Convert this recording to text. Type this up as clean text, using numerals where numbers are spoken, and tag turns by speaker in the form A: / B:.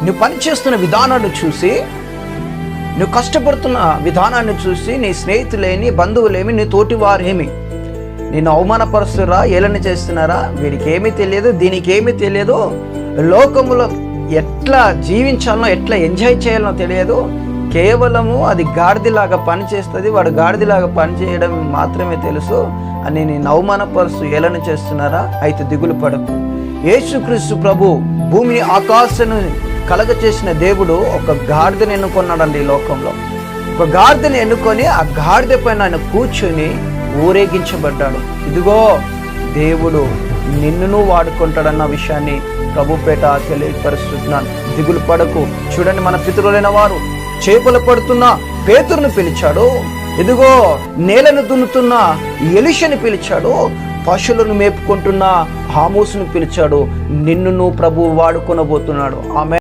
A: నువ్వు పనిచేస్తున్న విధానాన్ని చూసి, నువ్వు కష్టపడుతున్న విధానాన్ని చూసి నీ స్నేహితులేమి, బంధువులేమి, నీ తోటి వారేమి నిన్ను అవమానపరుస్తున్నారా, ఏలన చేస్తున్నారా? వీడికి ఏమీ తెలియదు, దీనికి ఏమీ తెలియదు, లోకములో ఎట్లా జీవించాలనో, ఎట్లా ఎంజాయ్ చేయాలనో తెలియదు, కేవలము అది గాడిదలాగా పనిచేస్తుంది, వాడు గాడిదలాగా పనిచేయడం మాత్రమే తెలుసు అని నేను అవమానపరుస్తూ ఏలన చేస్తున్నారా? అయితే దిగులు పడకు. యేసుక్రీస్తు ప్రభు భూమిని ఆకాశను కలగ చేసిన దేవుడు ఒక గాడిదను ఎన్నుకున్నాడండి. ఈ లోకంలో ఒక గాడిదను ఎన్నుకొని ఆ గాడిద పైన ఆయన కూర్చొని ఊరేగించబడ్డాడు. ఇదిగో దేవుడు నిన్నును వాడుకుంటాడన్న విషయాన్ని ప్రభుపేట తెలియపరుస్తున్నాను. దిగులు పడకు. చూడండి, మన పితరులైన వారు చేపలు పడుతున్న పేతురును పిలిచాడు. ఇదిగో నేలను దున్నుతున్న ఎలీషాని పిలిచాడు. పశువులను మేపుకుంటున్న ఆమోసును పిలిచాడు. నిన్నును ప్రభువు వాడుకొనబోతున్నాడు. ఆమె